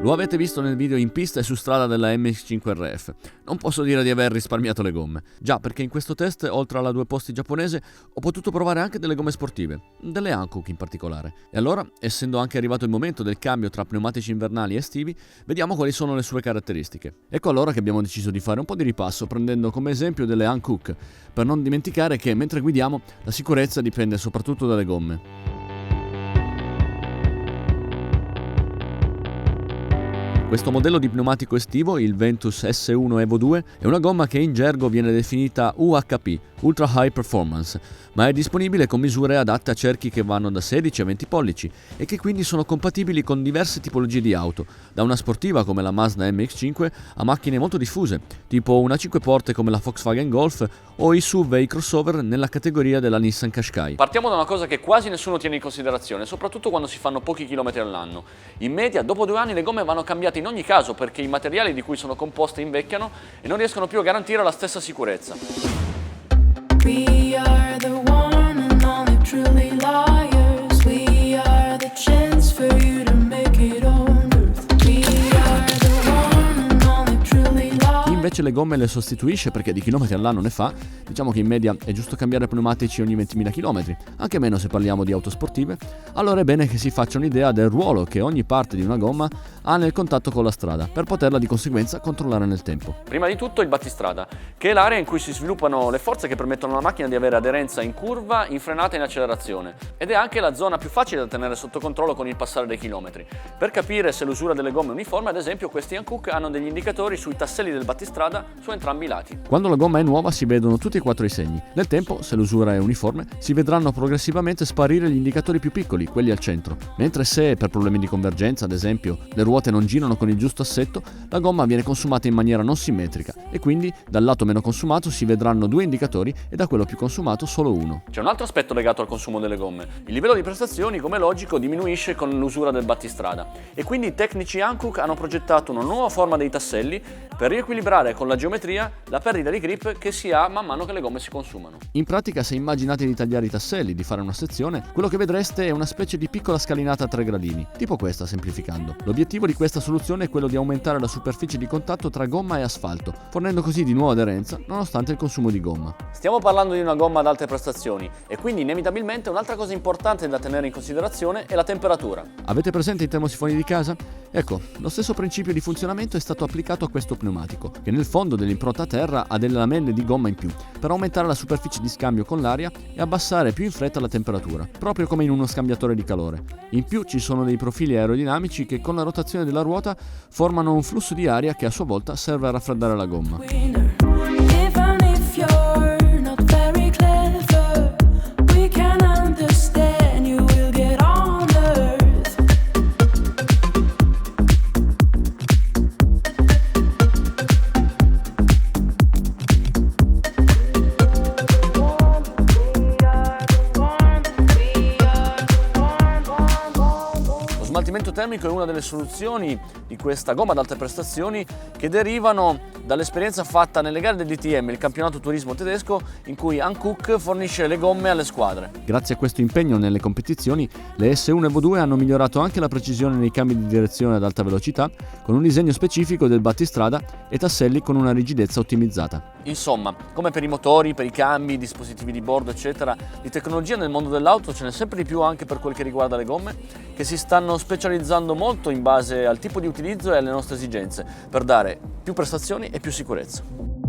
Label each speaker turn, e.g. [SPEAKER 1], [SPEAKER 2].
[SPEAKER 1] Lo avete visto nel video in pista e su strada della MX5 RF. Non posso dire di aver risparmiato le gomme. Già, perché in questo test, oltre alla 2 posti giapponese, ho potuto provare anche delle gomme sportive, delle Hankook in particolare. E allora, essendo anche arrivato il momento del cambio tra pneumatici invernali e estivi, vediamo quali sono le sue caratteristiche. Ecco allora che abbiamo deciso di fare un po' di ripasso prendendo come esempio delle Hankook, per non dimenticare che mentre guidiamo la sicurezza dipende soprattutto dalle gomme. Questo modello di pneumatico estivo, il Ventus S1 Evo 2, è una gomma che in gergo viene definita UHP, Ultra High Performance, ma è disponibile con misure adatte a cerchi che vanno da 16 a 20 pollici e che quindi sono compatibili con diverse tipologie di auto, da una sportiva come la Mazda MX-5 a macchine molto diffuse, tipo una 5 porte come la Volkswagen Golf o i SUV e i crossover nella categoria della Nissan Qashqai. Partiamo da una cosa che quasi nessuno tiene in considerazione, soprattutto quando si fanno pochi chilometri all'anno. In media, dopo 2 anni le gomme vanno cambiate in ogni caso perché i materiali di cui sono composte invecchiano e non riescono più a garantire la stessa sicurezza. We are the one and only truly liars. We are the chance for you to make it on earth. We are the one and only truly liars. Chi invece le gomme le sostituisce perché di chilometri all'anno ne fa, diciamo che in media è giusto cambiare pneumatici ogni 20.000 km, anche meno se parliamo di auto sportive, allora è bene che si faccia un'idea del ruolo che ogni parte di una gomma ha nel contatto con la strada, per poterla di conseguenza controllare nel tempo. Prima di tutto il battistrada, che è l'area in cui si sviluppano le forze che permettono alla macchina di avere aderenza in curva, in frenata e in accelerazione, ed è anche la zona più facile da tenere sotto controllo con il passare dei chilometri. Per capire se l'usura delle gomme è uniforme, ad esempio, questi Hankook hanno degli indicatori sui tasselli del battistrada su entrambi i lati. Quando la gomma è nuova si vedono tutti e 4 i segni. Nel tempo, se l'usura è uniforme, si vedranno progressivamente sparire gli indicatori più piccoli, quelli al centro, mentre se per problemi di convergenza, ad esempio, le ruote non girano con il giusto assetto, la gomma viene consumata in maniera non simmetrica e quindi dal lato meno consumato si vedranno 2 indicatori e da quello più consumato solo uno. C'è un altro aspetto legato al consumo delle gomme. Il livello di prestazioni, come è logico, diminuisce con l'usura del battistrada e quindi i tecnici Hankook hanno progettato una nuova forma dei tasselli per riequilibrare con la geometria la perdita di grip che si ha man mano che le gomme si consumano. In pratica, se immaginate di tagliare i tasselli, di fare una sezione, quello che vedreste è una specie di piccola scalinata a 3 gradini, tipo questa semplificando. L'obiettivo di questa soluzione è quello di aumentare la superficie di contatto tra gomma e asfalto, fornendo così di nuovo aderenza nonostante il consumo di gomma. Stiamo parlando di una gomma ad alte prestazioni e quindi inevitabilmente un'altra cosa importante da tenere in considerazione è la temperatura. Avete presente i termosifoni di casa? Ecco, lo stesso principio di funzionamento è stato applicato a questo pneumatico, che nel fondo dell'impronta a terra ha delle lamelle di gomma in più, per aumentare la superficie di scambio con l'aria e abbassare più in fretta la temperatura, proprio come in uno scambiatore di calore. In più ci sono dei profili aerodinamici che con la rotazione della ruota formano un flusso di aria che a sua volta serve a raffreddare la gomma. Lo smaltimento termico è una delle soluzioni di questa gomma ad alte prestazioni che derivano dall'esperienza fatta nelle gare del DTM, il campionato turismo tedesco, in cui Hankook fornisce le gomme alle squadre. Grazie a questo impegno nelle competizioni, le S1 Evo 2 hanno migliorato anche la precisione nei cambi di direzione ad alta velocità, con un disegno specifico del battistrada e tasselli con una rigidezza ottimizzata. Insomma, come per i motori, per i cambi, i dispositivi di bordo, eccetera, di tecnologia nel mondo dell'auto ce n'è sempre di più anche per quel che riguarda le gomme, che si stanno specializzando molto in base al tipo di utilizzo e alle nostre esigenze, per dare più prestazioni e più sicurezza.